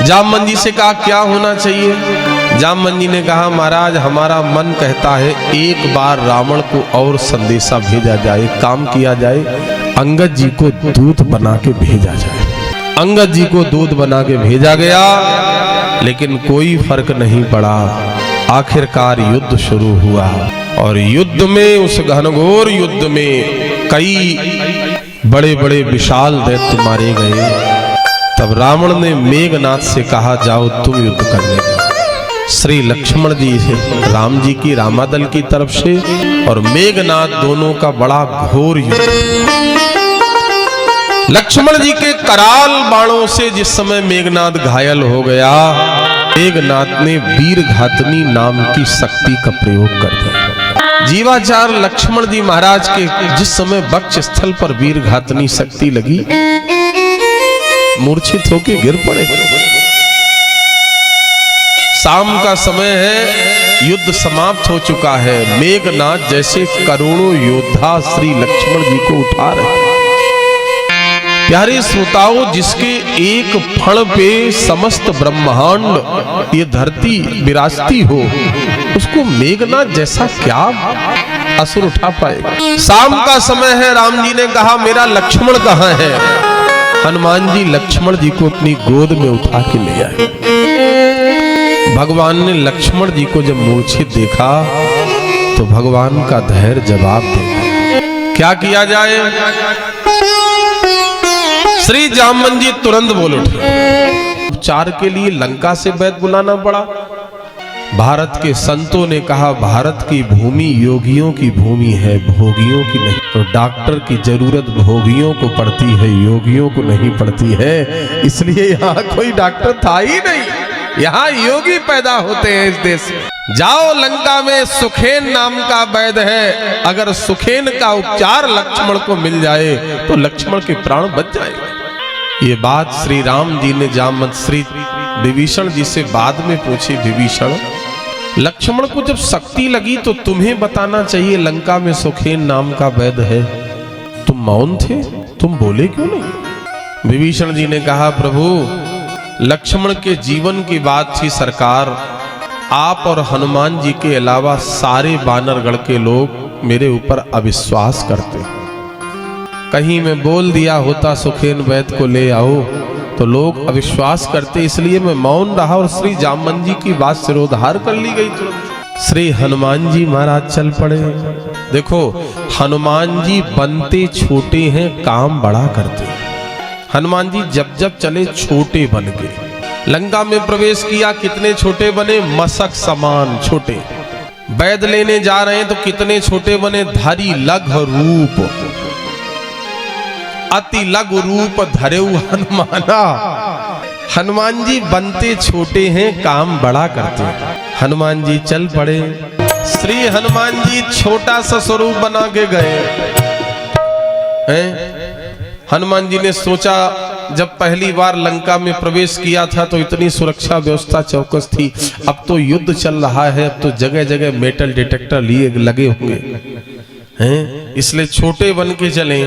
जामवंत जी से कहा क्या होना चाहिए? जामवंत जी ने कहा महाराज हमारा मन कहता है एक बार रावण को और संदेशा भेजा जाए, काम किया जाए, अंगद जी को दूत बना के भेजा जाए। अंगद जी को दूत बना के भेजा गया, लेकिन कोई फर्क नहीं पड़ा। आखिरकार युद्ध शुरू हुआ और युद्ध में, उस घनघोर युद्ध में कई बड़े बड़े विशाल दैत्य मारे गए। तब रावण ने मेघनाथ से कहा जाओ तुम युद्ध करने जाओ। श्री लक्ष्मण जी से, राम जी की रामादल की तरफ से और मेघनाथ दोनों का बड़ा घोर युद्ध। लक्ष्मण जी के कराल बाणों से जिस समय मेघनाथ घायल हो गया, मेघनाथ ने वीरघातनी नाम की शक्ति का प्रयोग कर दिया। जीवाचार लक्ष्मण जी महाराज के जिस समय वक्ष स्थल पर वीरघातनी शक्ति लगी, मूर्छित होकर गिर पड़े। शाम का समय है, युद्ध समाप्त हो चुका है। मेघनाथ जैसे करोड़ों योद्धा श्री लक्ष्मण जी को उठा रहे। प्यारे श्रोताओं, जिसके एक फण पे समस्त ब्रह्मांड ये धरती विराजती हो, उसको मेघनाथ जैसा क्या असुर उठा पाएगा? शाम का समय है, राम जी ने कहा मेरा लक्ष्मण कहाँ है? हनुमान जी लक्ष्मण जी को अपनी गोद में उठा के ले आए। भगवान ने लक्ष्मण जी को जब मूर्छित देखा तो भगवान का धैर्य जवाब दे। क्या किया जाए? श्री जामवंत जी तुरंत बोल उठे। उपचार के लिए लंका से वैद्य बुलाना पड़ा। भारत के संतों ने कहा भारत की भूमि योगियों की भूमि है, भोगियों की नहीं। तो डॉक्टर की जरूरत भोगियों को पड़ती है, योगियों को नहीं पड़ती है। इसलिए यहाँ कोई डॉक्टर था ही नहीं, यहाँ योगी पैदा होते हैं इस देश में। जाओ लंका में सुखेन नाम का वैद्य है, अगर सुखेन का उपचार लक्ष्मण को मिल जाए तो लक्ष्मण के प्राण बच जाएंगे। ये बात श्री राम जी ने जामवंत श्री विभीषण जी से बाद में पूछी। विभीषण, लक्ष्मण को जब शक्ति लगी तो तुम्हें बताना चाहिए लंका में सुखेन नाम का वैद्य है, तुम मौन थे, तुम बोले क्यों नहीं? विभीषण जी ने कहा प्रभु लक्ष्मण के जीवन की बात थी सरकार, आप और हनुमान जी के अलावा सारे बानरगढ़ के लोग मेरे ऊपर अविश्वास करते हैं। कहीं मैं बोल दिया होता सुखेन वैद्य को ले आओ तो लोग अविश्वास करते, इसलिए मैं मौन रहा और श्री जामवंत जी की बात सिरोधार कर ली गई। तुरंत श्री हनुमान जी महाराज चल पड़े। देखो हनुमान जी बनते छोटे हैं, काम बड़ा करते हैं। हनुमान जी जब जब चले छोटे बन गए। लंका में प्रवेश किया, कितने छोटे बने? मशक समान छोटे। वैद्य लेने जा रहे हैं तो कितने छोटे बने? धरी लघ रूप, अति लघु रूप धरेउ हनुमाना। हनुमान जी बनते छोटे हैं, काम बड़ा करते हैं। हनुमान जी चल पड़े। श्री हनुमान जी छोटा सा स्वरूप बना के गए हैं। हनुमान जी ने सोचा जब पहली बार लंका में प्रवेश किया था तो इतनी सुरक्षा व्यवस्था चौकस थी, अब तो युद्ध चल रहा है, अब तो जगह जगह मेटल डिटेक्टर लिए लगे होंगे हैं, इसलिए छोटे बन के चले।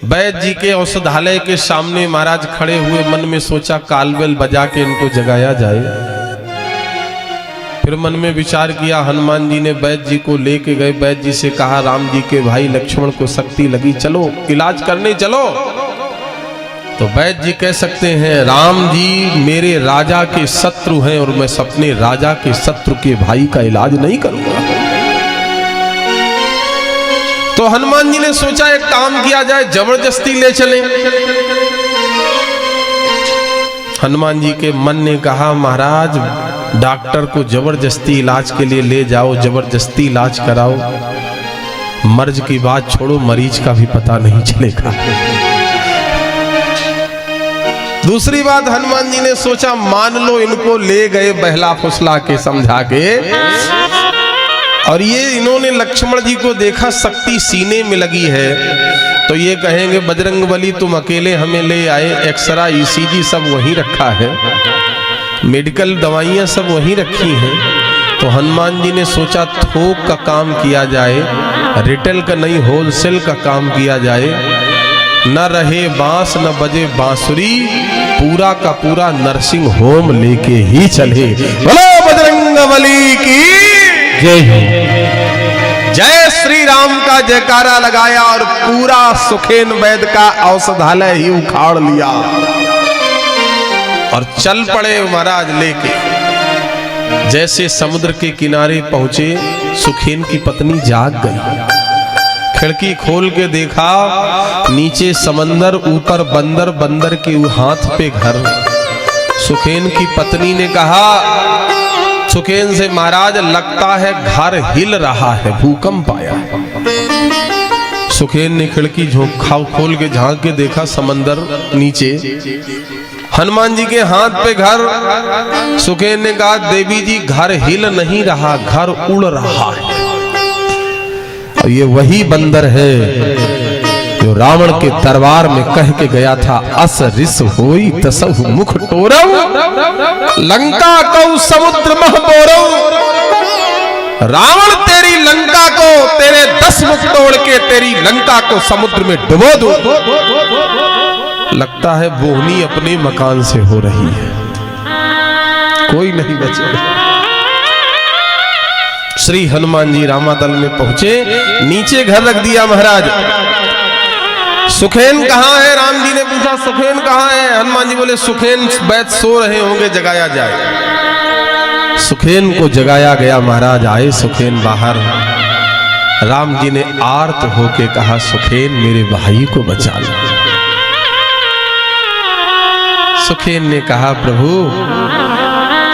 वैद्य जी के औषधालय के सामने महाराज खड़े हुए, मन में सोचा कालबेल बजा के इनको जगाया जाए। फिर मन में विचार किया, हनुमान जी ने वैद्य जी को लेके गए। वैद्य जी से कहा राम जी के भाई लक्ष्मण को शक्ति लगी, चलो इलाज करने चलो। तो वैद्य जी कह सकते हैं राम जी मेरे राजा के शत्रु हैं और मैं अपने राजा के शत्रु के भाई का इलाज नहीं करूंगा। तो हनुमान जी ने सोचा एक काम किया जाए, जबरदस्ती ले चलें। हनुमान जी के मन ने कहा महाराज डॉक्टर को जबरदस्ती इलाज के लिए ले जाओ, जबरदस्ती इलाज कराओ। मर्ज की बात छोड़ो, मरीज का भी पता नहीं चलेगा। दूसरी बात हनुमान जी ने सोचा मान लो इनको ले गए बहला फुसला के समझा के, और ये इन्होंने लक्ष्मण जी को देखा शक्ति सीने में लगी है, तो ये कहेंगे बजरंगबली तुम अकेले हमें ले आए, एक्सरा ईसीजी सब वहीं रखा है, मेडिकल दवाइयाँ सब वहीं रखी हैं। तो हनुमान जी ने सोचा थोक का काम किया जाए, रिटेल का नहीं होलसेल का काम किया जाए। न रहे बांस न बजे बांसुरी, पूरा का पूरा नरसिंह होम लेके ही चले। बोलो बजरंगबली की जय हो। जय श्री राम का जयकारा लगाया और पूरा सुखेन वैद्य का औषधालय ही उखाड़ लिया और चल पड़े महाराज लेके। जैसे समुद्र के किनारे पहुंचे, सुखेन की पत्नी जाग गई। खिड़की खोल के देखा, नीचे समंदर, ऊपर बंदर, बंदर के हाथ पे घर। सुखेन की पत्नी ने कहा सुखेन से, महाराज लगता है घर हिल रहा है, भूकंप आया। सुखेन ने खिड़की खोल के झांक के देखा, समंदर नीचे, हनुमान जी के हाथ पे घर। सुखेन ने कहा देवी जी घर हिल नहीं रहा, घर उड़ रहा है। और ये वही बंदर है जो रावण के दरबार में कह के गया था, अस रिस होई तसहु मुख टोरव, लंका कौ समुद्र मह बोरव। रावण तेरी लंका को, तेरे 10 मुख तोड़ के तेरी लंका को समुद्र में डुबो दो। लगता है बोहनी अपने मकान से हो रही है, कोई नहीं बचेगा। श्री हनुमान जी रामादल में पहुंचे, नीचे घर रख दिया महाराज। सुखेन कहाँ है? राम जी ने पूछा सुखेन कहाँ है? हनुमान जी बोले सुखेन वैद्य सो रहे होंगे, जगाया जाए। सुखेन को जगाया गया, महाराज आए सुखेन बाहर। राम जी ने आर्त होके कहा सुखेन मेरे भाई को बचा लो। सुखेन ने कहा प्रभु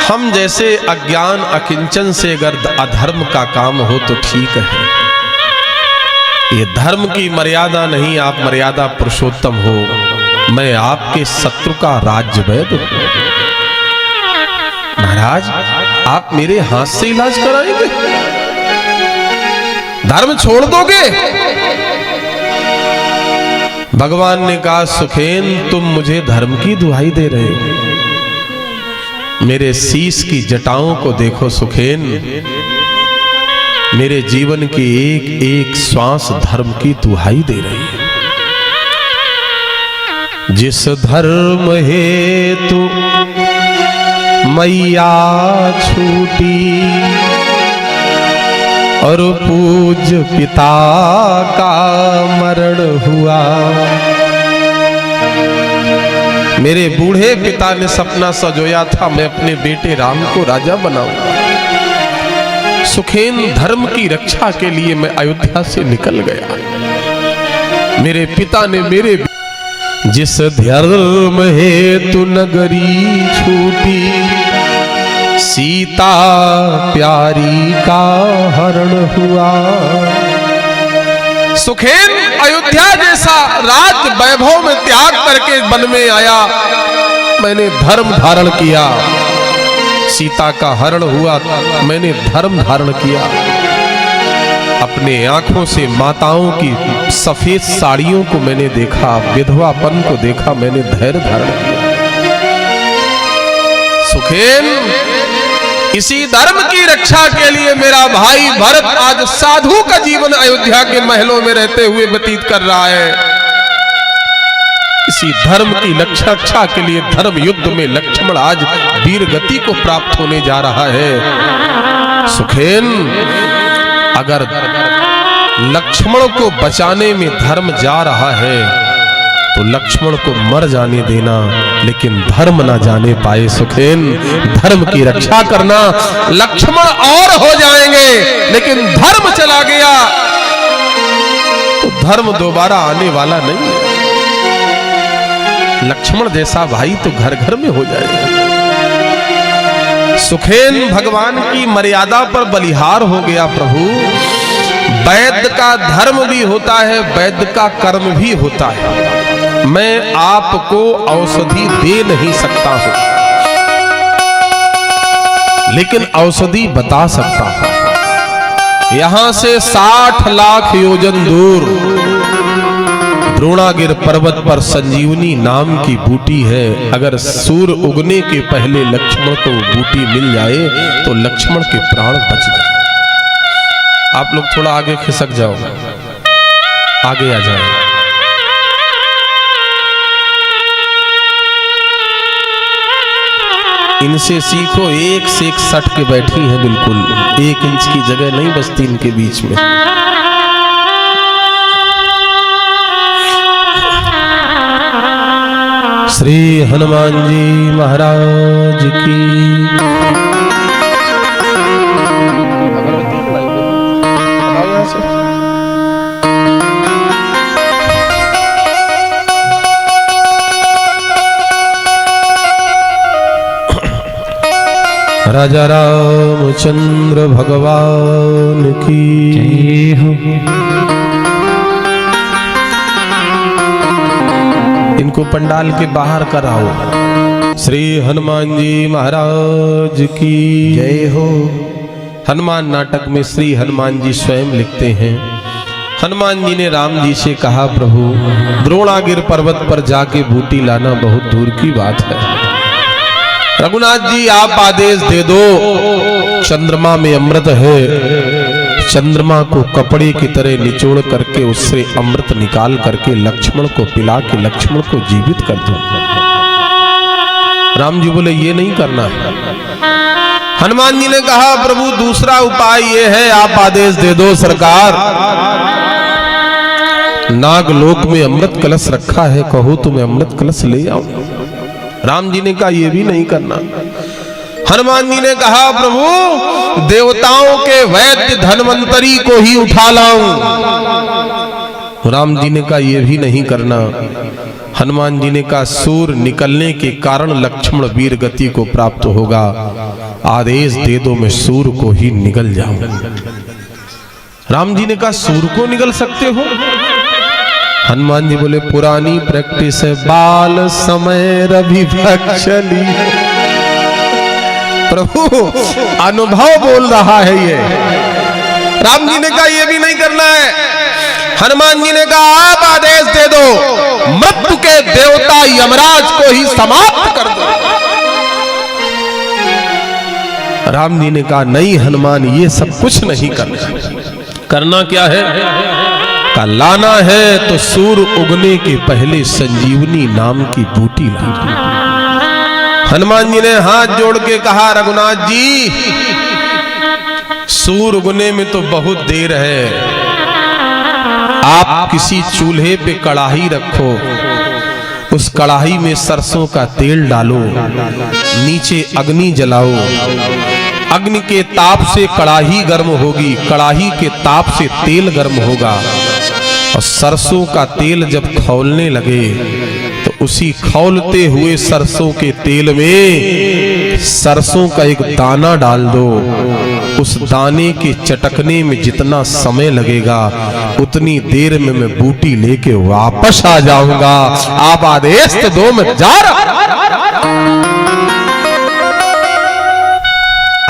हम जैसे अज्ञान अकिंचन से अगर अधर्म का काम हो तो ठीक है, ये धर्म की मर्यादा नहीं, आप मर्यादा पुरुषोत्तम हो। मैं आपके शत्रु का राज्य वैद्य हूं। महाराज आप मेरे हाथ से इलाज कराएंगे, धर्म छोड़ दोगे? भगवान ने कहा सुखेन तुम मुझे धर्म की दुहाई दे रहे हो, मेरे शीश की जटाओं को देखो सुखेन, मेरे जीवन की एक एक श्वास धर्म की दुहाई दे रही है। जिस धर्म हेतु मैया छूटी और पूज्य पिता का मरण हुआ। मेरे बूढ़े पिता ने सपना सजोया था मैं अपने बेटे राम को राजा बनाऊंगा। सुखेन धर्म की रक्षा के लिए मैं अयोध्या से निकल गया। मेरे पिता ने मेरे जिस धर्म हेतु नगरी छूटी, सीता प्यारी का हरण हुआ। सुखेन अयोध्या जैसा राज वैभव में त्याग करके वन में आया, मैंने धर्म धारण किया। सीता का हरण हुआ, मैंने धर्म धारण किया। अपने आंखों से माताओं की सफेद साड़ियों को मैंने देखा, विधवापन को देखा, मैंने धैर्य धारण किया। सुखेन इसी धर्म की रक्षा के लिए मेरा भाई भरत आज साधु का जीवन अयोध्या के महलों में रहते हुए व्यतीत कर रहा है। इसी धर्म की रक्षा के लिए धर्म युद्ध में लक्ष्मण आज वीर गति को प्राप्त होने जा रहा है। सुखेन अगर लक्ष्मण को बचाने में धर्म जा रहा है तो लक्ष्मण को मर जाने देना, लेकिन धर्म ना जाने पाए। सुखेन धर्म की रक्षा करना, लक्ष्मण और हो जाएंगे लेकिन धर्म चला गया तो धर्म दोबारा आने वाला नहीं है। लक्ष्मण जैसा भाई तो घर घर में हो जाएगा। सुखेन भगवान की मर्यादा पर बलिहार हो गया। प्रभु वैद्य का धर्म भी होता है, वैद्य का कर्म भी होता है। मैं आपको औषधि दे नहीं सकता हूं, लेकिन औषधि बता सकता हूं। यहां से 60 लाख योजन दूर द्रोणागिर पर्वत पर संजीवनी नाम की बूटी है। अगर सूर्य उगने के पहले लक्ष्मण को बूटी मिल जाए तो लक्ष्मण के प्राण बच जाए। आप लोग थोड़ा आगे खिसक जाओ, आगे आ जाओ। इनसे सीखो, एक से एक सट के बैठी हैं, बिल्कुल 1 इंच की जगह नहीं बचती इनके बीच में। श्री हनुमान जी महाराज की। राजा रामचंद्र भगवान की जय हो। इनको पंडाल के बाहर कराओ। श्री हनुमान जी महाराज की जय हो। हनुमान नाटक में श्री हनुमान जी स्वयं लिखते हैं, हनुमान जी ने राम जी से कहा, प्रभु द्रोणागिर पर्वत पर जाके बूटी लाना बहुत दूर की बात है। रघुनाथ जी आप आदेश दे दो, चंद्रमा में अमृत है, चंद्रमा को कपड़े की तरह निचोड़ करके उससे अमृत निकाल करके लक्ष्मण को पिला के लक्ष्मण को जीवित कर दो। राम जी बोले ये नहीं करना है। हनुमान जी ने कहा, प्रभु दूसरा उपाय ये है, आप आदेश दे दो सरकार। नागलोक में अमृत कलश रखा है, कहो तो मैं अमृत कलश ले आऊं। राम जी ने कहा ये भी नहीं करना। हनुमान जी ने कहा, प्रभु देवताओं के वैद्य धन्वंतरी को ही उठा लाऊं। राम जी ने कहा ये भी नहीं करना। हनुमान जी ने कहा सूर्य निकलने के कारण लक्ष्मण वीर गति को प्राप्त होगा, आदेश दे दो मैं सूर्य को ही निगल जाऊं। राम जी ने कहा सूर्य को निगल सकते हो? हनुमान जी बोले पुरानी प्रैक्टिस है, बाल समय रवि भक्षली। प्रभु अनुभव बोल रहा है ये। राम जी ने कहा ये भी नहीं करना है। हनुमान जी ने कहा आप आदेश दे दो, मृत्यु के देवता यमराज को ही समाप्त कर दो। राम जी ने कहा नहीं हनुमान, ये सब कुछ नहीं करना। करना क्या है? का लाना है तो सूर्य उगने के पहले संजीवनी नाम की बूटी लाना। हनुमान जी ने हाथ जोड़ के कहा रघुनाथ जी सूर्य उगने में तो बहुत देर है, आप किसी चूल्हे पे कढ़ाई रखो, उस कढ़ाई में सरसों का तेल डालो, नीचे अग्नि जलाओ, अग्नि के ताप से कढ़ाई गर्म होगी, कढ़ाई के ताप से तेल गर्म होगा, और सरसों का तेल जब खौलने लगे तो उसी खौलते हुए सरसों के तेल में सरसों का एक दाना डाल दो। उस दाने के चटकने में जितना समय लगेगा उतनी देर में मैं बूटी लेके वापस आ जाऊंगा। आप आदेश तो दो, मैं जा रहा।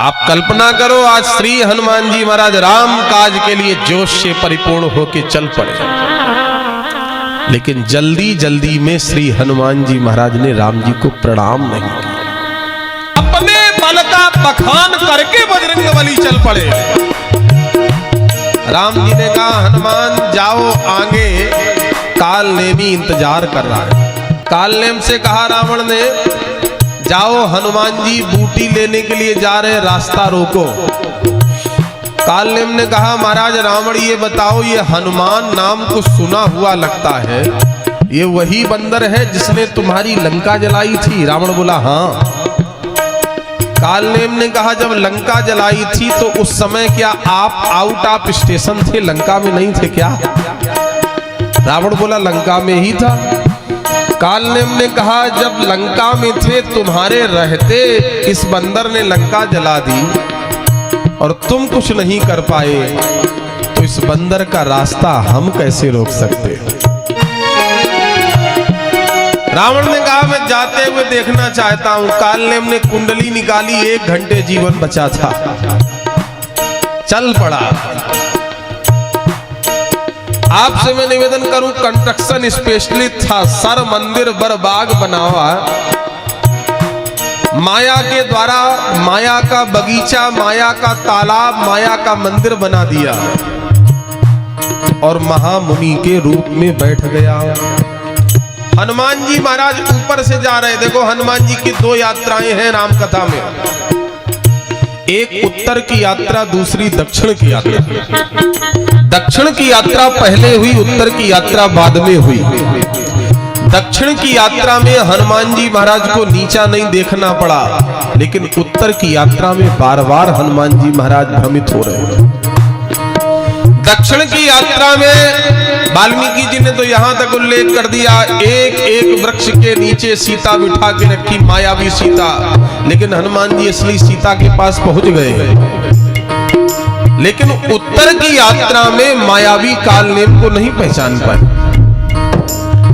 आप कल्पना करो आज श्री हनुमान जी महाराज राम काज के लिए जोश से परिपूर्ण होकर चल पड़े, लेकिन जल्दी जल्दी में श्री हनुमान जी महाराज ने राम जी को प्रणाम नहीं किया। अपने बल का बखान करके बजरंगबली चल पड़े। राम जी ने कहा हनुमान जाओ आगे, काल नेमी इंतजार कर रहा है। काल नेम से कहा रावण ने, जाओ हनुमान जी बूटी लेने के लिए जा रहे, रास्ता रोको। कालनेम ने कहा महाराज रावण ये बताओ, ये हनुमान नाम को सुना हुआ लगता है, ये वही बंदर है जिसने तुम्हारी लंका जलाई थी? रावण बोला हाँ। कालनेम ने कहा जब लंका जलाई थी तो उस समय क्या आप आउट ऑफ स्टेशन थे, लंका में नहीं थे क्या? रावण बोला लंका में ही था। कालनेम ने कहा जब लंका में थे तुम्हारे रहते इस बंदर ने लंका जला दी और तुम कुछ नहीं कर पाए, तो इस बंदर का रास्ता हम कैसे रोक सकते? रावण ने कहा मैं जाते हुए देखना चाहता हूं। कालनेम ने कुंडली निकाली, 1 घंटे जीवन बचा था, चल पड़ा। आपसे मैं निवेदन करूं, कंस्ट्रक्शन स्पेशलिस्ट था, सर मंदिर बरबाग बनावा, माया के द्वारा माया का बगीचा, माया का तालाब, माया का मंदिर बना दिया और महामुनि के रूप में बैठ गया। हनुमान जी महाराज ऊपर से जा रहे। देखो हनुमान जी की दो यात्राएं हैं राम कथा में, एक उत्तर की यात्रा, दूसरी दक्षिण की यात्रा। दक्षिण की यात्रा पहले हुई, उत्तर की यात्रा बाद में हुई। दक्षिण की यात्रा में हनुमान जी महाराज को नीचा नहीं देखना पड़ा, लेकिन उत्तर की यात्रा में बार बार हनुमान जी महाराज भ्रमित हो रहे हैं। दक्षिण की यात्रा में वाल्मीकि जी ने तो यहां तक उल्लेख कर दिया, एक एक वृक्ष के नीचे सीता बिठा के रखी, मायावी सीता, लेकिन हनुमान जी असली सीता के पास पहुंच गए। लेकिन उत्तर की यात्रा में मायावी कालनेम को नहीं पहचान पाए।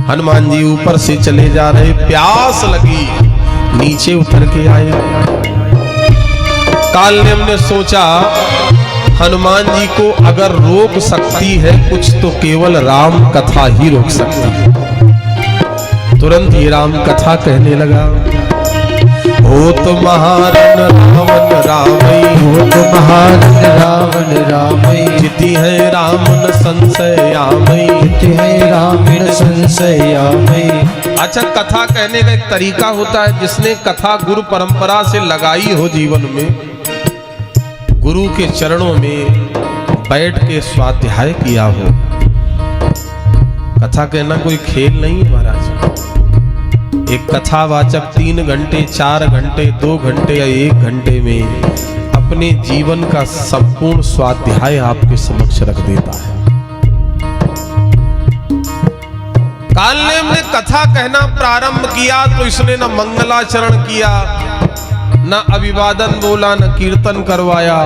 हनुमान जी ऊपर से चले जा रहे, प्यास लगी, नीचे उतर के आए। कालनेम ने सोचा हनुमान जी को अगर रोक सकती है कुछ तो केवल राम कथा ही रोक सकती है। तुरंत ये राम कथा कहने लगा। हो तो महारन रावण रामई, हो तो महारन रावण रामई, जिति है रामन संशय आमई, जिति है रावण संशय आमई। अच्छा, कथा कहने का एक तरीका होता है, जिसने कथा गुरु परंपरा से लगाई हो जीवन में, गुरु के चरणों में बैठ के स्वाध्याय किया हो। कथा कहना कोई खेल नहीं है महाराज। एक कथावाचक 3 घंटे, 4 घंटे, 2 घंटे या 1 घंटे में अपने जीवन का संपूर्ण स्वाध्याय आपके समक्ष रख देता है। कालनेम ने कथा कहना प्रारंभ किया तो इसने न मंगलाचरण किया, न अभिवादन बोला, न कीर्तन करवाया।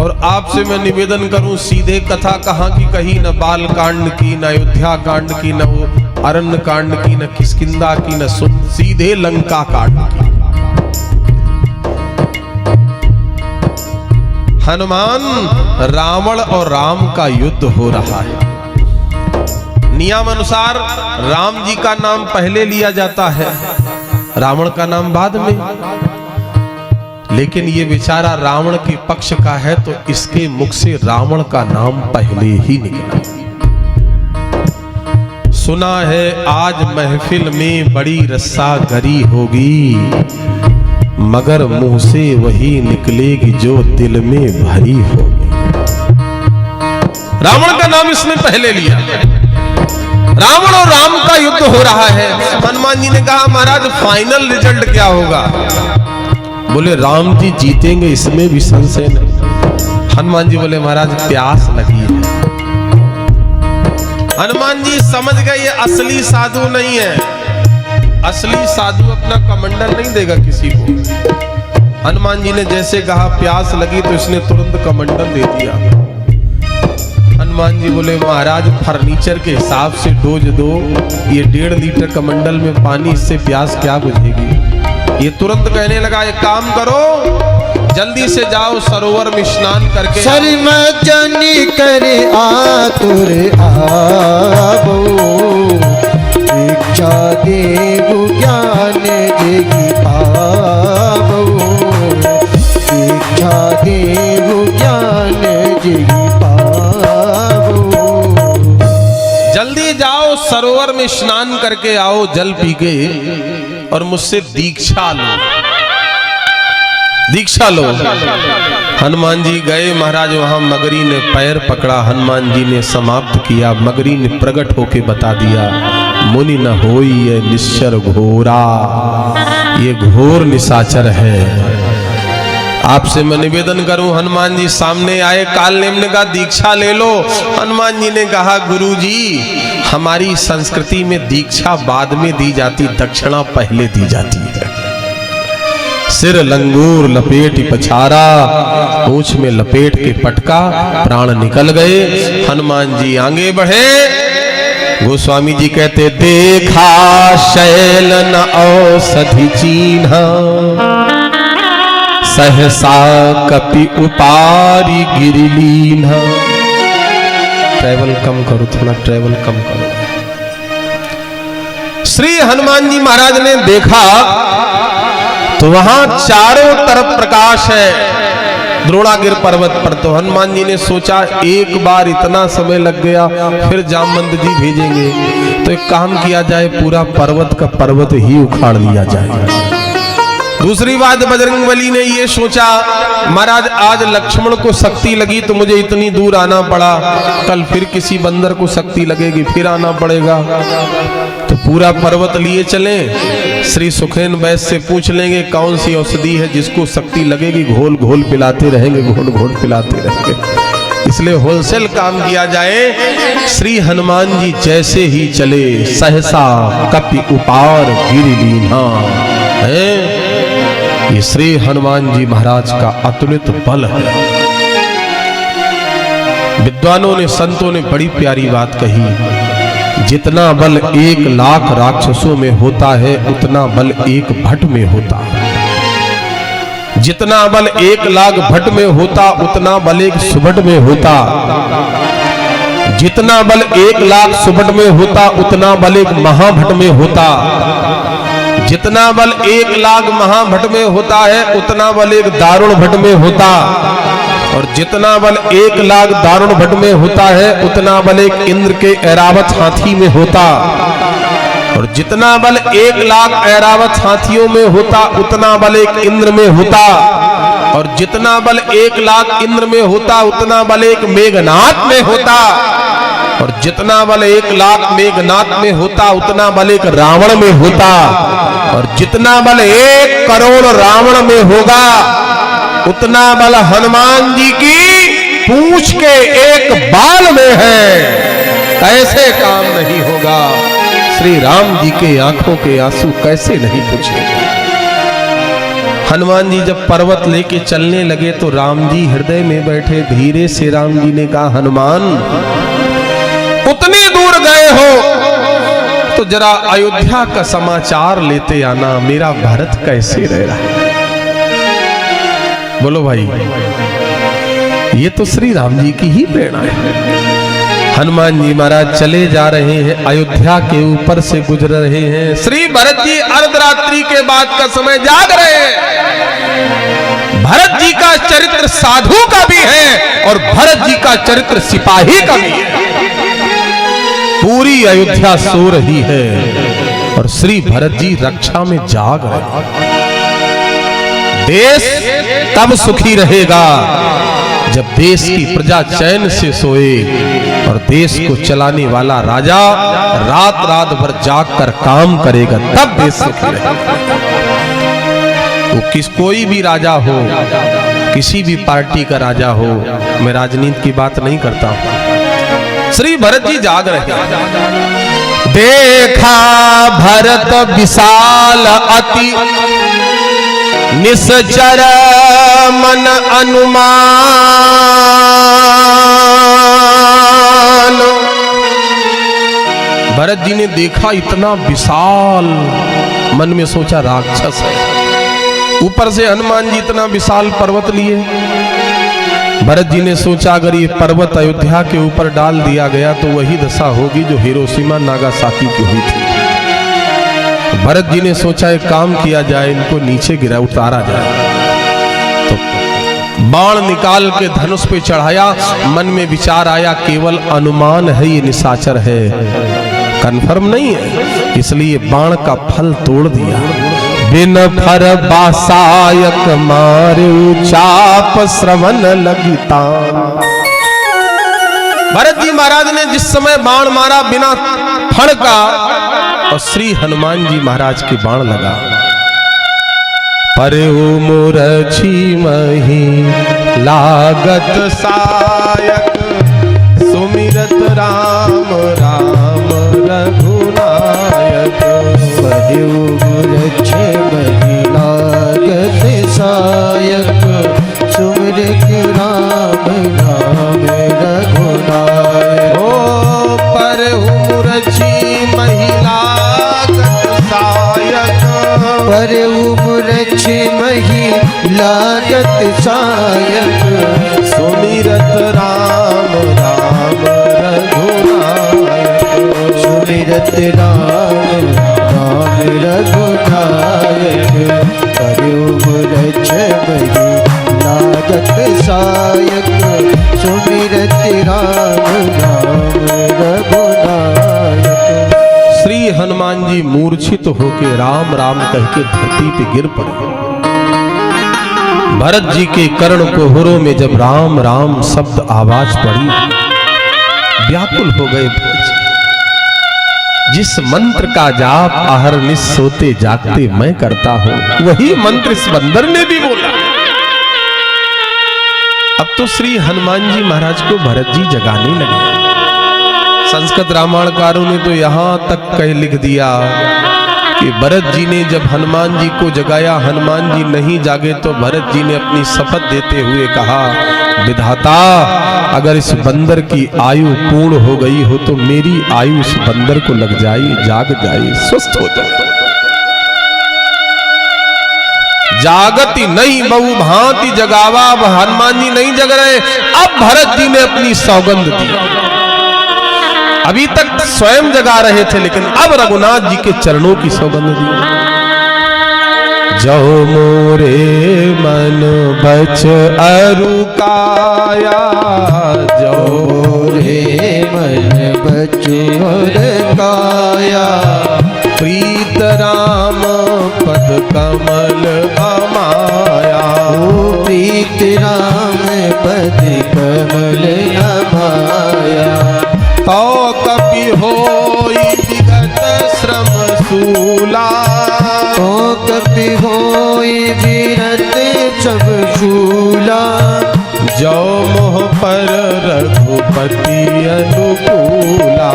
और आपसे मैं निवेदन करूं, सीधे कथा कहां की कही, न बाल कांड की, न अयोध्या कांड की, न वो अरण्य कांड की, न किष्किंधा की, न सीधे लंका कांड की। हनुमान, रावण और राम का युद्ध हो रहा है। नियम अनुसार राम जी का नाम पहले लिया जाता है, रावण का नाम बाद में। लेकिन ये बेचारा रावण के पक्ष का है तो इसके मुख से रावण का नाम पहले ही निकला। सुना है आज महफिल में बड़ी रस्सागरी होगी, मगर मुंह से वही निकलेगी जो दिल में भरी होगी। रावण का नाम इसने पहले लिया। रावण और राम का युद्ध हो रहा है। हनुमान जी ने कहा महाराज फाइनल रिजल्ट क्या होगा? बोले राम जी जीतेंगे, इसमें भी संशय नहीं। हनुमान जी बोले महाराज प्यास लगी है। हनुमान जी समझ गए ये असली साधु नहीं है। असली साधु अपना कमंडल नहीं देगा किसी को। हनुमान जी ने जैसे कहा प्यास लगी तो इसने तुरंत कमंडल दे दिया। हनुमान जी बोले महाराज फर्नीचर के हिसाब से डोज दो, ये 1.5 लीटर कमंडल में पानी, इससे प्यास क्या बुझेगी? ये तुरंत कहने लगा एक काम करो, जल्दी से जाओ सरोवर में स्नान करके शर्मजनी करे आतुर आवो, इच्छा देव ज्ञान देगी पावो, इच्छा देव ज्ञान देगी पावो। जल्दी जाओ सरोवर में स्नान करके आओ, जल पी के, और मुझसे दीक्षा लो, दीक्षा लो। हनुमान जी गए महाराज, वहां मगरी ने पैर पकड़ा, हनुमान जी ने समाप्त किया। मगरी ने प्रकट होके बता दिया मुनि न होई ये निश्चर घोरा, ये घोर निशाचर है। आपसे मैं निवेदन करूं, हनुमान जी सामने आए। कालनेम ने कहा दीक्षा ले लो। हनुमान जी ने कहा गुरुजी हमारी संस्कृति में दीक्षा बाद में दी जाती, दक्षिणा पहले दी जाती है। सिर लंगूर लपेट पछारा, पूंछ में लपेट के पटका, प्राण निकल गए। हनुमान जी आगे बढ़े। गोस्वामी जी कहते देखा शैल न औषधि चिन्हा, सहसा कपि उपारी गिरिलीन्हा। ट्रैवल कम करो, थोड़ा ट्रैवल कम करो। श्री हनुमान जी महाराज ने देखा तो वहां चारों तरफ प्रकाश है। द्रोणागिर पर्वत पर। तो हनुमान जी ने सोचा एक बार इतना समय लग गया, फिर जामवंत जी भेजेंगे, तो एक काम किया जाए, पूरा पर्वत का पर्वत ही उखाड़ लिया जाए। दूसरी बात बजरंगबली ने ये सोचा, महाराज आज लक्ष्मण को शक्ति लगी तो मुझे इतनी दूर आना पड़ा, कल फिर किसी बंदर को शक्ति लगेगी, फिर आना पड़ेगा, तो पूरा पर्वत लिए चलें। श्री सुखेन वैद्य से पूछ लेंगे कौन सी औषधि है जिसको शक्ति लगेगी, घोल घोल पिलाते रहेंगे, घोल घोल पिलाते रहेंगे। इसलिए होलसेल काम किया जाए। श्री हनुमान जी जैसे ही चले, सहसा कपि उपार गिरि लीन्हा है। ये श्री हनुमान जी महाराज का अतुलित बल है। विद्वानों ने, संतों ने बड़ी प्यारी बात कही, जितना बल 1 लाख राक्षसों में होता है उतना बल एक भट में होता है। जितना बल 1 लाख भट में होता उतना बल एक सुभट में होता। जितना बल 1 लाख सुभट में होता उतना बल एक महाभट में होता। जितना बल 1 लाख महाभट में होता है उतना बल एक दारुण भट में होता। और जितना बल 1 लाख दारुण भट में होता है उतना बल एक इंद्र के ऐरावत हाथी में होता। और जितना बल 1 लाख ऐरावत हाथियों में होता उतना बल एक इंद्र में होता। और जितना बल 1 लाख इंद्र में होता उतना बल एक मेघनाथ में होता। और जितना बल 1 लाख मेघनाथ में होता उतना बल एक रावण में होता। और जितना बल 1 करोड़ रावण में होगा उतना बल हनुमान जी की पूंछ के एक बाल में है। कैसे काम नहीं होगा? श्री राम जी के आंखों के आंसू कैसे नहीं पूछेंगे? हनुमान जी जब पर्वत लेके चलने लगे तो राम जी हृदय में बैठे। धीरे से राम जी ने कहा, हनुमान उतनी दूर गए हो तो जरा अयोध्या का समाचार लेते आना, मेरा भरत कैसे रह रहा है। बोलो भाई, ये तो श्री राम जी की ही प्रेरणा है। हनुमान जी महाराज चले जा रहे हैं, अयोध्या के ऊपर से गुजर रहे हैं। श्री भरत जी अर्धरात्रि के बाद का समय जाग रहे हैं। भरत जी का चरित्र साधु का भी है और भरत जी का चरित्र सिपाही का भी है। पूरी अयोध्या सो रही है और श्री भरत जी रक्षा में जाग रहे हैं। देश तब सुखी रहेगा जब देश की प्रजा चैन से सोए और देश को चलाने वाला राजा रात रात भर जाग कर काम करेगा, तब देश सुखी रहेगा। वो कोई भी राजा हो, किसी भी पार्टी का राजा हो, मैं राजनीति की बात नहीं करता हूं। श्री भरत जी जाग रहे। देखा भरत विशाल अति निश्चर मन अनुमान। भरत जी ने देखा इतना विशाल, मन में सोचा राक्षस है। ऊपर से हनुमान जी इतना विशाल पर्वत लिए। भरत जी ने सोचा अगर ये पर्वत अयोध्या के ऊपर डाल दिया गया तो वही दशा होगी जो हिरोशिमा नागासाकी की हुई थी। भरत जी ने सोचा एक काम किया जाए, इनको नीचे गिरा उतारा जाए। तो बाण निकाल के धनुष पे चढ़ाया। मन में विचार आया केवल अनुमान है, ये निशाचर है, कंफर्म नहीं है, इसलिए बाण का फल तोड़ दिया। बिन फर बासायक मारे चाप श्रवण लगिता। भरत जी महाराज ने जिस समय बाण मारा बिना फण का, और श्री हनुमान जी महाराज के बाण लगा। परहु मुरछी मही लागत सायक, सुमिरत राम राम रघुनायक। परहु मुरछी मही लागत सायक, सुमिरत राम राम रघुनायक। ओ परहु मुरछी मही लागत सायक, परहु मुरछी मही लागत सायक, सुमिरत राम राम रघुनायक। सुमिरत राम राम रघुनायक। परहु मुरछी मही लागत रघुनायक सुमिरत राम राम रघुनायक। श्री हनुमान जी मूर्छित होके राम राम कह के धरती पे गिर पड़े। भरत जी के कर्ण कोहरों में जब राम राम शब्द आवाज पड़ी, व्याकुल हो गए भरत जी। जिस मंत्र का जाप अहरनिश सोते जागते मैं करता हूं, वही मंत्र इस बंदर ने भी बोला। अब तो श्री हनुमान जी महाराज को भरत जी जगाने लगे। संस्कृत रामायणकारों ने तो यहां तक कह लिख दिया कि भरत जी ने जब हनुमान जी को जगाया, हनुमान जी नहीं जागे तो भरत जी ने अपनी शपथ देते हुए कहा, विधाता अगर इस बंदर की आयु पूर्ण हो गई हो तो मेरी आयु इस बंदर को लग जाए, जाग जाए, स्वस्थ हो जाए। जागति नहीं बहु भांति जगावा। अब हनुमान जी नहीं जग रहे, अब भरत जी ने अपनी सौगंध दी। अभी तक स्वयं जगा रहे थे, लेकिन अब रघुनाथ जी के चरणों की सौगंध दी। जो मोरे मन बच अरु काया, जो मोरे मन बच अरु काया, प्रीत राम पद कमल अमाया। प्रीत राम पद कमल अमाया। तो कपि होई विगत श्रम सूला, तो कपि होई विरत सब शूला। जो मोह पर रघुपति अनुकूला,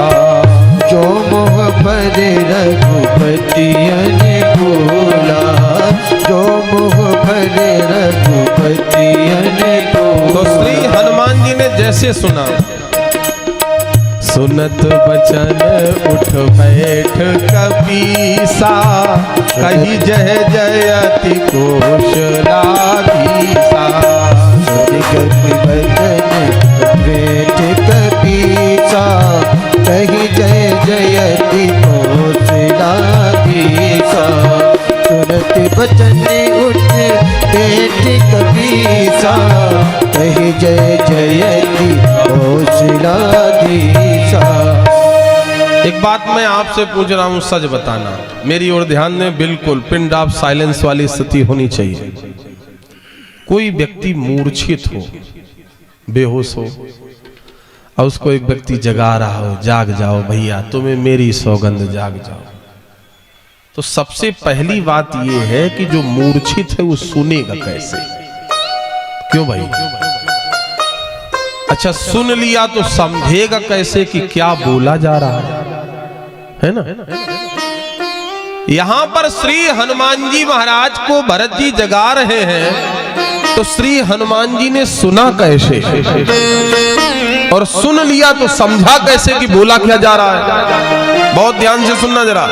जो मोह पर रघुपति अनुकूला, जो मोह पर रघुपति अनुकूला। तो श्री हनुमान जी ने जैसे सुना, सुनत बचन उठ बैठ कपीसा, कही जय जयति कौशलाधीसा। सुनत बचन बैठ कपीसा, कही जय जयति कौशलाधीसा। सुनत बचन उठ बैठ कपीसा, कही जय जयति कौशलाधीसा। एक बात मैं आपसे पूछ रहा हूं, सच बताना, मेरी ओर ध्यान दें, बिल्कुल पिन ऑफ साइलेंस वाली स्थिति होनी चाहिए। कोई व्यक्ति मूर्छित हो, बेहोश हो, और उसको एक व्यक्ति जगा रहा हो, जाग जाओ भैया, तुम्हें मेरी सौगंध, जाग जाओ। तो सबसे पहली बात यह है कि जो मूर्छित है वो सुनेगा कैसे? क्यों भाई? अच्छा, सुन लिया तो समझेगा कैसे कि क्या बोला जा रहा है ना? यहां पर श्री हनुमान जी महाराज को भरत जी जगा रहे हैं, तो श्री हनुमान जी ने सुना कैसे और सुन लिया तो समझा कैसे कि बोला क्या जा रहा है? बहुत ध्यान से सुनना जरा।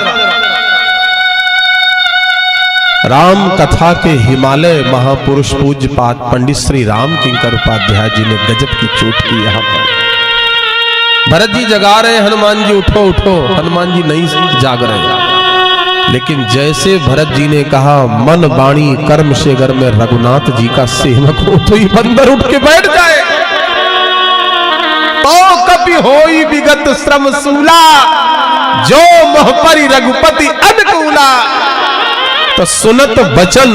राम कथा के हिमालय महापुरुष पूज्य पाद पंडित श्री राम किंकर उपाध्याय जी ने गजब की चोट की। यहां पर भरत जी जगा रहे, हनुमान जी उठो उठो, हनुमान जी नहीं जाग रहे। लेकिन जैसे भरत जी ने कहा मन वाणी कर्म से अगर मैं रघुनाथ जी का सेवक हूं तो ये बंदर उठ के बैठ जाए। तो कपि होई विगत श्रम सूला, जो मोह परि रघुपति अनुकूला। तो सुनत बचन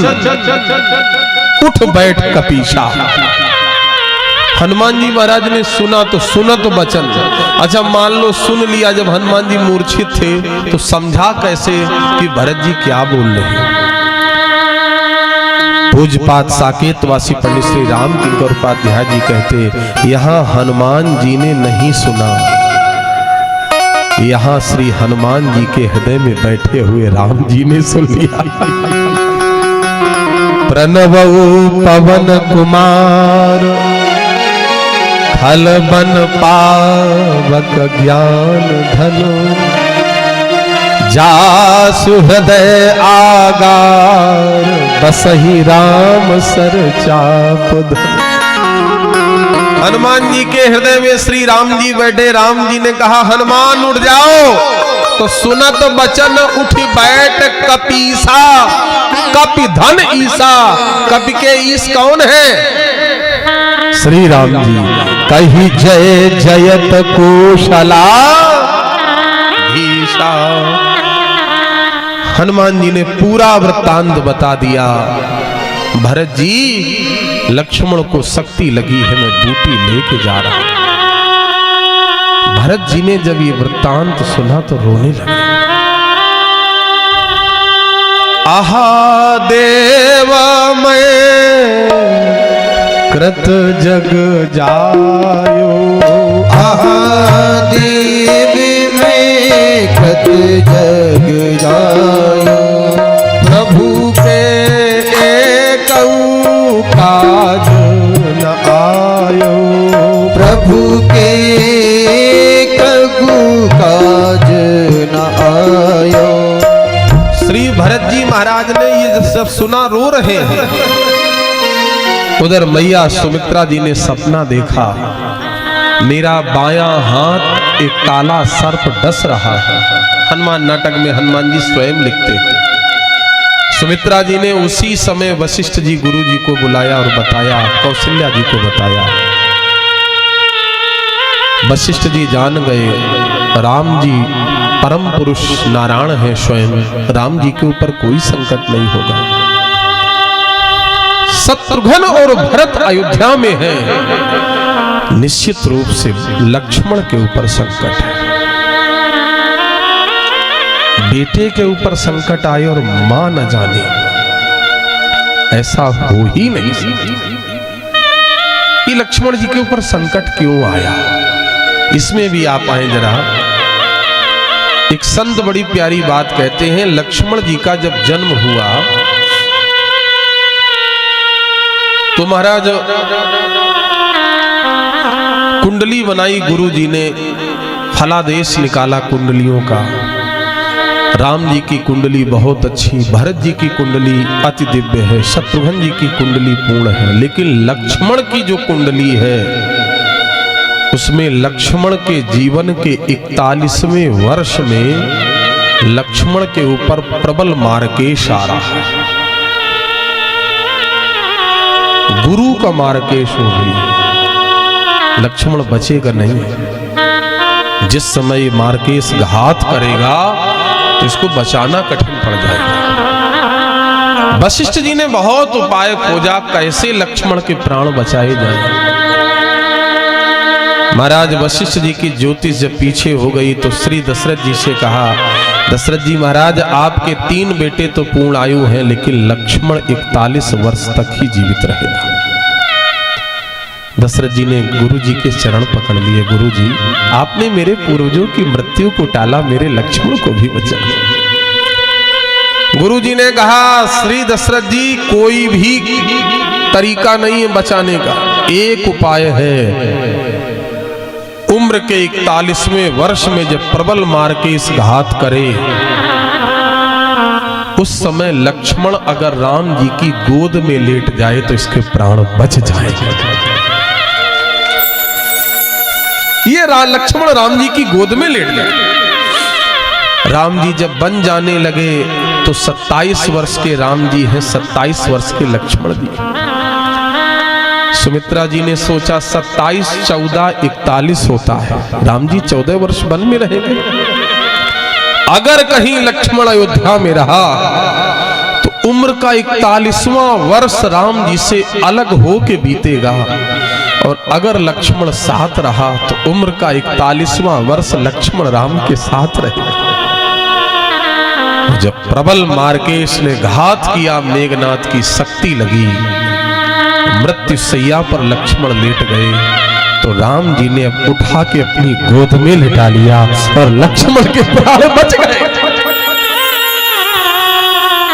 उठ बैठ कपीसा। हनुमान जी महाराज ने सुना तो सुनत बचन। अच्छा, मान लो सुन लिया, जब हनुमान जी मूर्छित थे तो समझा कैसे कि भरत जी क्या बोल रहे हैं? पूज्यपाद साकेतवासी पंडित श्री राम किंकर उपाध्याय जी कहते, यहां हनुमान जी ने नहीं सुना, यहां श्री हनुमान जी के हृदय में बैठे हुए राम जी ने सुन लिया। प्रणवऊ पवन कुमार, खल बन पावक ज्ञान धनु, जासु हृदय आगार, बसहि राम सर चाप धनु। हनुमान जी के हृदय में श्री राम जी बैठे। राम जी ने कहा हनुमान उठ जाओ, तो सुनत बचन उठ बैठ कपीसा। कपि धन ईसा, कपि के ईश कौन है? श्री राम जी कही जय जयत कुशला धीशा। हनुमान जी ने पूरा वृत्तांत बता दिया। भरत जी, लक्ष्मण को शक्ति लगी है, मैं बूटी लेके जा रहा हूं। भरत जी ने जब ये वृत्तांत सुना तो रोने लगे। आहा देव मैं कृत जग जायो, आहा देवी में कृत जग जायो। प्रभु के एकऊ काज न आयो, प्रभु के कगु काज न आयो। श्री भरत जी महाराज ने ये सब सुना, रो रहे हैं। उधर मैया सुमित्रा जी ने सपना देखा, मेरा बायां हाथ एक काला सर्प डस रहा है। हनुमान नाटक में हनुमान जी स्वयं लिखते हैं। सुमित्रा जी ने उसी समय वशिष्ठ जी गुरु जी को बुलाया और बताया, कौशल्या जी को बताया। वशिष्ठ जी जान गए, राम जी परम पुरुष नारायण है स्वयं, राम जी के ऊपर कोई संकट नहीं होगा। शत्रुघ्न और भरत अयोध्या में है, निश्चित रूप से लक्ष्मण के ऊपर संकट है। बेटे के ऊपर संकट आए और मां न जाने, ऐसा हो ही नहीं सकता। कि लक्ष्मण जी के ऊपर संकट क्यों आया, इसमें भी आप आए जरा। एक संत बड़ी प्यारी बात कहते हैं, लक्ष्मण जी का जब जन्म हुआ तो महाराज कुंडली बनाई गुरु जी ने, फलादेश निकाला कुंडलियों का। राम जी की कुंडली बहुत अच्छी, भरत जी की कुंडली अति दिव्य है, शत्रुघ्न जी की कुंडली पूर्ण है, लेकिन लक्ष्मण की जो कुंडली है उसमें लक्ष्मण के जीवन के 41वें वर्ष में लक्ष्मण के ऊपर प्रबल मार्केश आ रहा है। गुरु का मार्केश हो गई, लक्ष्मण बचेगा नहीं। जिस समय मार्केश घात करेगा तो इसको बचाना कठिन पड़ जाएगा। वशिष्ठ जी ने बहुत उपाय खोजा, कैसे लक्ष्मण के प्राण बचाए जाए। महाराज वशिष्ठ जी की ज्योतिष जब पीछे हो गई तो श्री दशरथ जी से कहा, दशरथ जी महाराज आपके 3 बेटे तो पूर्ण आयु हैं, लेकिन लक्ष्मण 41 वर्ष तक ही जीवित रहेगा। दशरथ जी ने गुरु जी के चरण पकड़ लिए, गुरु जी आपने मेरे पूर्वजों की मृत्यु को टाला, मेरे लक्ष्मण को भी बचा। गुरु जी ने कहा, श्री दशरथ जी कोई भी तरीका नहीं है बचाने का, एक उपाय है। उम्र के 41वें वर्ष में जब प्रबल मार्केश घात करे, उस समय लक्ष्मण अगर राम जी की गोद में लेट जाए तो इसके प्राण बच जाएंगे। ये लक्ष्मण राम जी की गोद में लेट गए। राम जी जब बन जाने लगे तो 27 वर्ष के राम जी हैं, 27 वर्ष के लक्ष्मण जी। सुमित्रा जी ने सोचा 27, 14, 41 होता है, राम जी 14 वर्ष वन में रहेंगे। अगर कहीं लक्ष्मण अयोध्या में रहा तो उम्र का 41वां वर्ष राम जी से अलग होके बीतेगा, और अगर लक्ष्मण साथ रहा तो उम्र का 41वां वर्ष लक्ष्मण राम के साथ रहेगा। जब प्रबल मार्केश ने घात किया, मेघनाथ की शक्ति लगी, मृत्यु सैया पर लक्ष्मण लेट गए, तो राम जी ने उठा के अपनी गोद में लिटा लिया और लक्ष्मण के प्राण बच गए।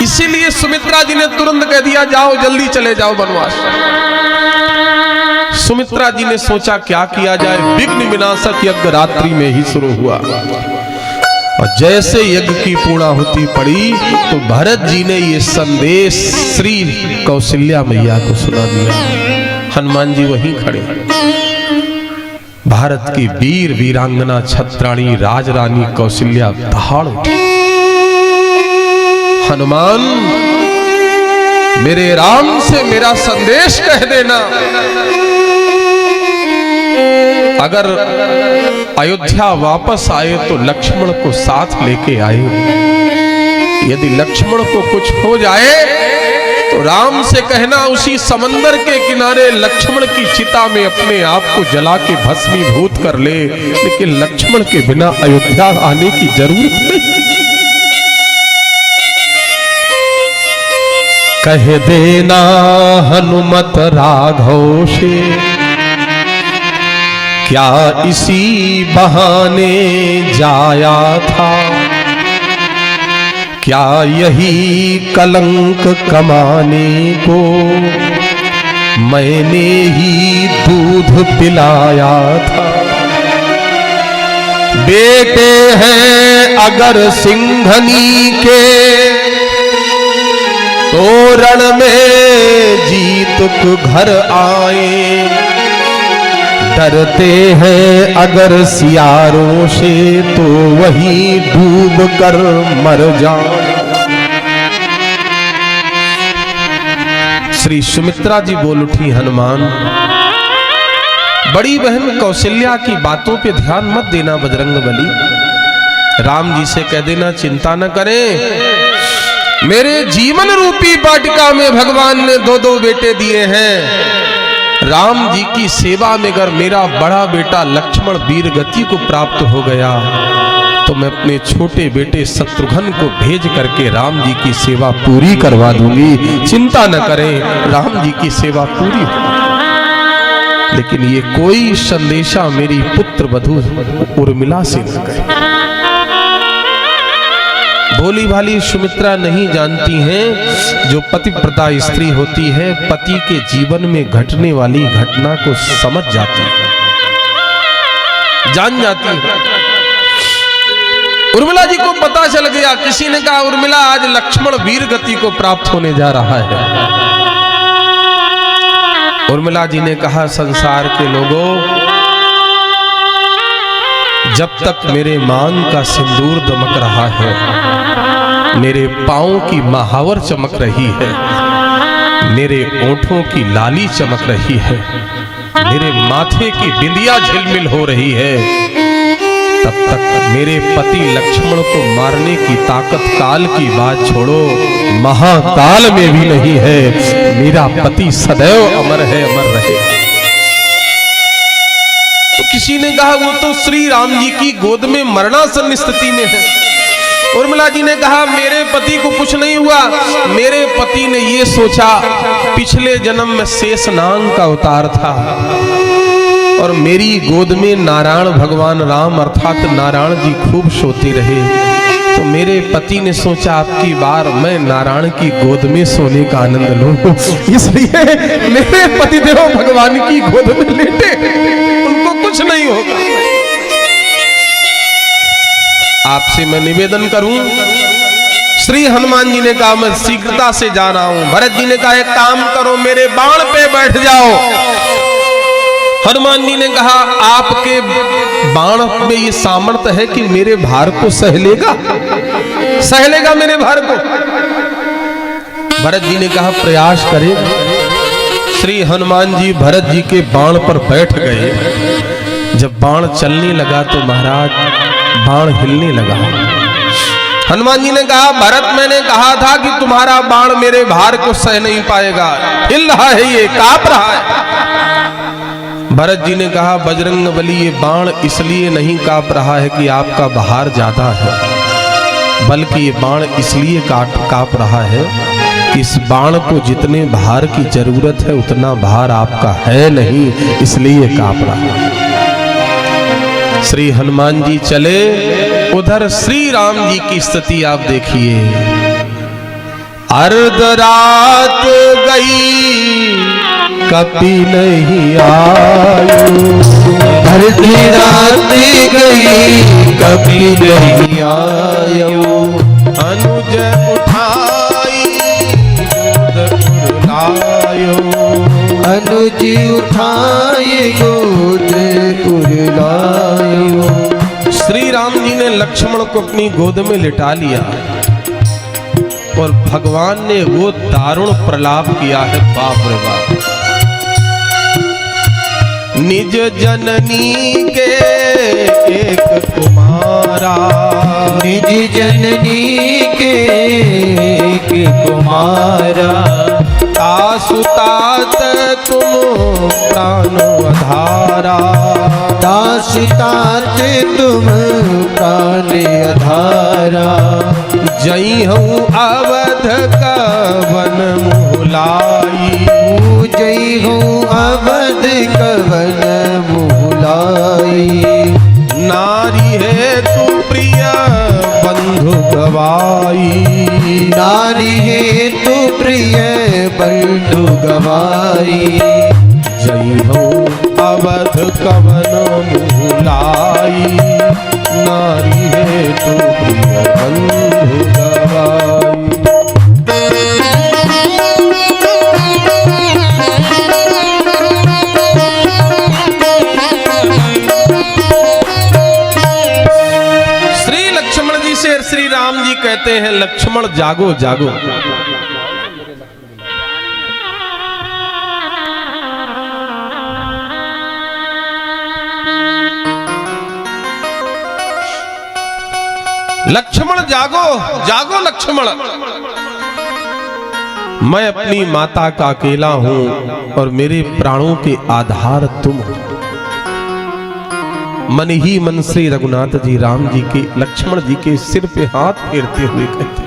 इसीलिए सुमित्रा जी ने तुरंत कह दिया, जाओ जल्दी चले जाओ वनवास। सुमित्रा जी ने सोचा क्या किया जाए, विघ्न विनाशक यज्ञ रात्रि में ही शुरू हुआ, और जैसे यज्ञ की पूर्णाहुति पड़ी तो भरत जी ने ये संदेश श्री कौशल्या मैया को सुना दिया। हनुमान जी वहीं खड़े, भारत की वीर वीरांगना छत्राणी राजरानी कौशल्या दहाड़ उठी। हनुमान मेरे राम से मेरा संदेश कह देना, अगर अयोध्या वापस आए तो लक्ष्मण को साथ लेके आए। यदि लक्ष्मण को कुछ हो जाए तो राम से कहना उसी समंदर के किनारे लक्ष्मण की चिता में अपने आप को जला के भस्मीभूत कर ले, लेकिन लक्ष्मण के बिना अयोध्या आने की जरूरत नहीं। कह देना हनुमत राघव से, क्या इसी बहाने जाया था, क्या यही कलंक कमाने को मैंने ही दूध पिलाया था। बेटे हैं अगर सिंघनी के तो रण में जीत को घर आए, डरते हैं अगर सियारों से तो वही डूब कर मर जाए। श्री सुमित्रा जी बोल उठी, हनुमान बड़ी बहन कौशल्या की बातों पे ध्यान मत देना बजरंगबली। राम जी से कह देना चिंता न करें, मेरे जीवन रूपी वाटिका में भगवान ने दो दो बेटे दिए हैं। राम जी की सेवा में अगर मेरा बड़ा बेटा लक्ष्मण वीर गति को प्राप्त हो गया तो मैं अपने छोटे बेटे शत्रुघ्न को भेज करके राम जी की सेवा पूरी करवा दूंगी। चिंता न करें, राम जी की सेवा पूरी हो। लेकिन ये कोई संदेशा मेरी पुत्र वधू उर्मिला से न कहे। भोली भाली सुमित्रा नहीं जानती हैं, जो पतिव्रता स्त्री होती है पति के जीवन में घटने वाली घटना को समझ जाती है, जान जाती है। उर्मिला जी को पता चल गया, किसी ने कहा उर्मिला आज लक्ष्मण वीर गति को प्राप्त होने जा रहा है। उर्मिला जी ने कहा संसार के लोगों, जब तक मेरे मांग का सिंदूर दमक रहा है, मेरे पांव की महावर चमक रही है, मेरे ओंठों की लाली चमक रही है, मेरे माथे की बिंदिया झिलमिल हो रही है, तब तक मेरे पति लक्ष्मण को मारने की ताकत काल की बात छोड़ो, महाकाल में भी नहीं है। मेरा पति सदैव अमर है, अमर रहे। तो किसी ने कहा वो तो श्री राम जी की गोद में मरणासन स्थिति में है। उर्मिला जी ने कहा मेरे पति को कुछ नहीं हुआ, मेरे पति ने ये सोचा पिछले जन्म में शेषनाग का अवतार था और मेरी गोद में नारायण भगवान राम अर्थात नारायण जी खूब सोते रहे, तो मेरे पति ने सोचा आपकी बार मैं नारायण की गोद में सोने का आनंद लूं, इसलिए मेरे पतिदेव भगवान की गोद में लेटे, उनको कुछ नहीं होगा। आपसे मैं निवेदन करूं, श्री हनुमान जी ने कहा मैं शीघ्रता से जा रहा हूं। भरत जी ने कहा एक काम करो, मेरे बाण पे बैठ जाओ। हनुमान जी ने कहा आपके बाण में ये सामर्थ्य है कि मेरे भार को सह लेगा, सह लेगा मेरे भार को। भरत जी ने कहा प्रयास करें। श्री हनुमान जी भरत जी के बाण पर बैठ गए। जब बाण चलने लगा तो महाराज बाण हिलने लगा। हनुमान जी ने कहा भरत मैंने कहा था कि तुम्हारा बाण मेरे भार को सह नहीं पाएगा, हिल रहा है, ये कांप रहा है। भरत जी ने कहा बजरंगबली ये बाण इसलिए नहीं कांप रहा है कि आपका भार ज्यादा है, बल्कि ये बाण इसलिए कांप रहा है कि इस बाण को जितने भार की जरूरत है उतना भार आपका है नहीं, इसलिए कांप रहा है। श्री हनुमान जी चले, उधर श्री राम जी की स्थिति आप देखिए। अर्धरात गई कपि नहीं आयो, अर्धरात गई कपि नहीं आयो, अनुज उठाई गोद उड़ायो, अनुज उठाए गोद उड़ायो। श्री राम जी ने लक्ष्मण को अपनी गोद में लिटा लिया और भगवान ने वो दारुण प्रलाप किया है, बाप रे बाप। निज जननी के एक कुमारा, निज जननी के एक कुमारा, तासुतात तुम प्राण अधारा, दासतात तुम प्राण अधारा, जई हूँ अवध का वन मुहलाई, जई हूँ अवध कवन मुहलाई, नारी है तू प्रिय बंधु गवाई, नारी है तू प्रिय बंधु गवाई, जई हो अवध कवन मुहलाई, नारी है तू प्रिय बंधु गवाई। श्री लक्ष्मण जी से श्री राम जी कहते हैं, लक्ष्मण जागो जागो। लक्ष्मण जागो जागो लक्ष्मण, मैं अपनी माता का अकेला हूं और मेरे प्राणों के आधार तुम हो। मन ही मन श्री रघुनाथ जी राम जी के लक्ष्मण जी के सिर पे हाथ फेरते हुए कहते,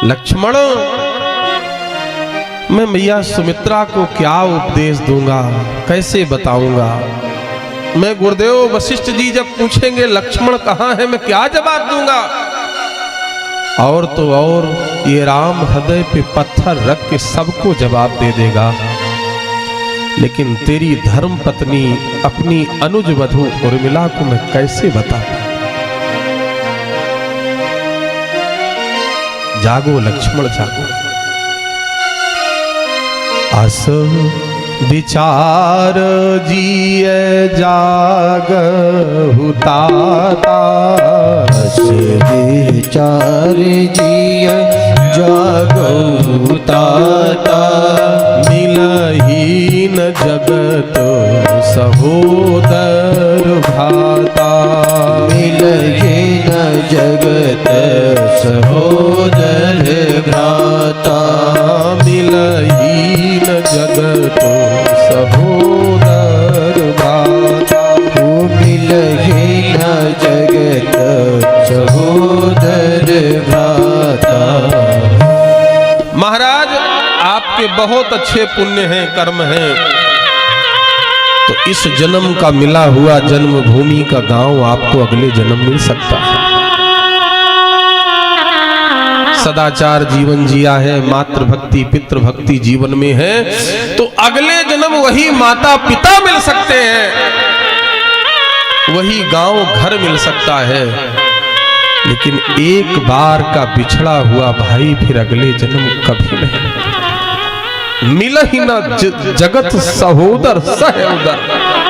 लक्ष्मण मैं मैया सुमित्रा को क्या उपदेश दूंगा, कैसे बताऊंगा। मैं गुरुदेव वशिष्ठ जी जब पूछेंगे लक्ष्मण कहाँ है, मैं क्या जवाब दूंगा। और तो और ये राम हृदय पे पत्थर रख के सबको जवाब दे देगा, लेकिन तेरी धर्म पत्नी अपनी अनुज वधू उर्मिला को मैं कैसे बताऊं। जागो लक्ष्मण जागो। अस विचार जिय जागहु ताता, अस विचार जिय जागहु ताता, मिलहीन जगत सहोदर भ्राता, मिलहीन जगत सहोदर भ्राता, मिलहीन जगत सहोदर भ्राता, मिलहीन जगत सहोदर भ्राता। महाराज आपके बहुत अच्छे पुण्य हैं, कर्म हैं, तो इस जन्म का मिला हुआ जन्मभूमि का गांव आपको अगले जन्म मिल सकता है। सदाचार जीवन जिया है, मातृभक्ति पितृभक्ति जीवन में है, तो अगले जन्म वही माता पिता मिल सकते हैं, वही गांव घर मिल सकता है। लेकिन एक बार का बिछड़ा हुआ भाई फिर अगले जन्म कभी नहीं मिल ही ना। जगत सहोदर सह उदर,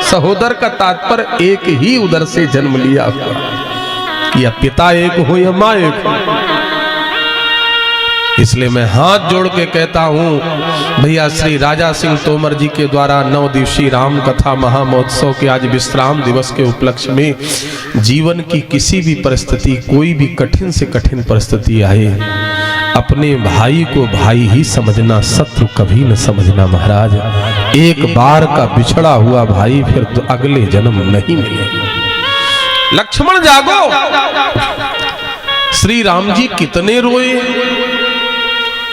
सहोदर का तात्पर्य एक ही उदर से जन्म लिया हुआ, या पिता एक हो या माँ एक हो। इसलिए मैं हाथ जोड़ के कहता हूं भैया, श्री राजा सिंह तोमर जी के द्वारा 9 दिवसीय राम कथा महामहोत्सव के आज विश्राम दिवस के उपलक्ष्य में जीवन की किसी भी परिस्थिति, कोई भी कठिन से कठिन परिस्थिति आए, अपने भाई को भाई ही समझना, शत्रु कभी न समझना। महाराज एक बार का बिछड़ा हुआ भाई फिर तो अगले जन्म नहीं मिलेगा। लक्ष्मण जागो। श्री राम जी कितने रोए।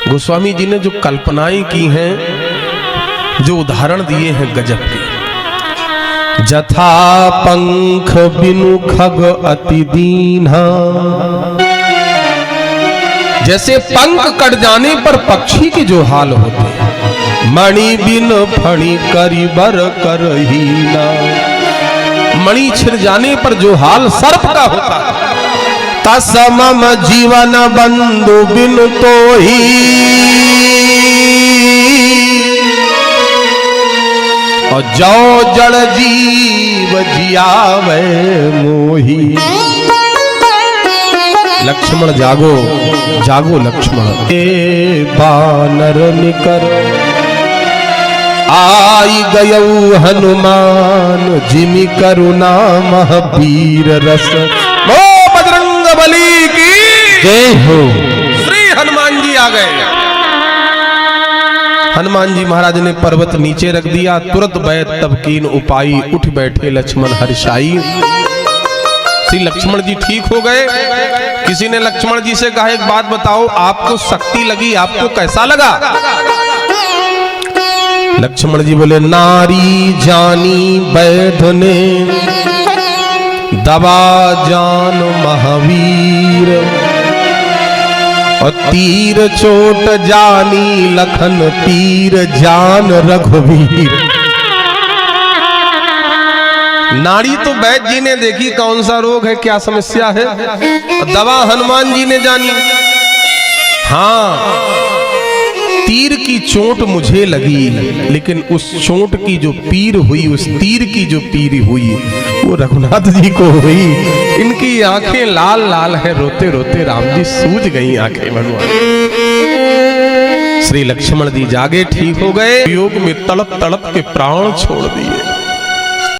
गोस्वामी जी ने जो कल्पनाएं की हैं, जो उदाहरण दिए हैं गजब के। जथा पंख बिनु खग अति दीन्हा, जैसे पंख कट जाने पर पक्षी के जो हाल होते हैं। मणि बिन फणी करी बर करहीना, मणि छिड़ जाने पर जो हाल सर्प का होता है। तसमम जीवन बंधु बिन तो ही, और जो जड़ जीव जियावे मोही। लक्ष्मण जागो जागो लक्ष्मण। ए बानर निकर आई गयऊ हनुमान जिमि करुणा महावीर रस। ओ बजरंग बली की जय हो। श्री हनुमान जी आ गए। हनुमान जी महाराज ने पर्वत नीचे रख दिया, तुरंत बैठ तब कीन उपाई, उठ बैठे लक्ष्मण हर्षाई। श्री लक्ष्मण जी ठीक हो गए। किसी ने लक्ष्मण जी से कहा एक बात बताओ, आपको शक्ति लगी, आपको कैसा लगा? लक्ष्मण जी बोले नारी जानी वैध ने दवा जान महावीर, और तीर चोट जानी लखन तीर जान रघुवीर। नाड़ी तो वैद्य जी ने देखी कौन सा रोग है, क्या समस्या है, और दवा हनुमान जी ने जानी। हाँ, तीर की चोट मुझे लगी, लेकिन उस चोट की जो पीर हुई, उस तीर की जो पीर हुई, वो रघुनाथ जी को हुई। इनकी आंखें लाल लाल हैं, रोते रोते राम जी सूज गई आंखें भगवान। श्री लक्ष्मण जी जागे, ठीक हो गए, योग में तड़प तड़प के प्राण छोड़ दिए।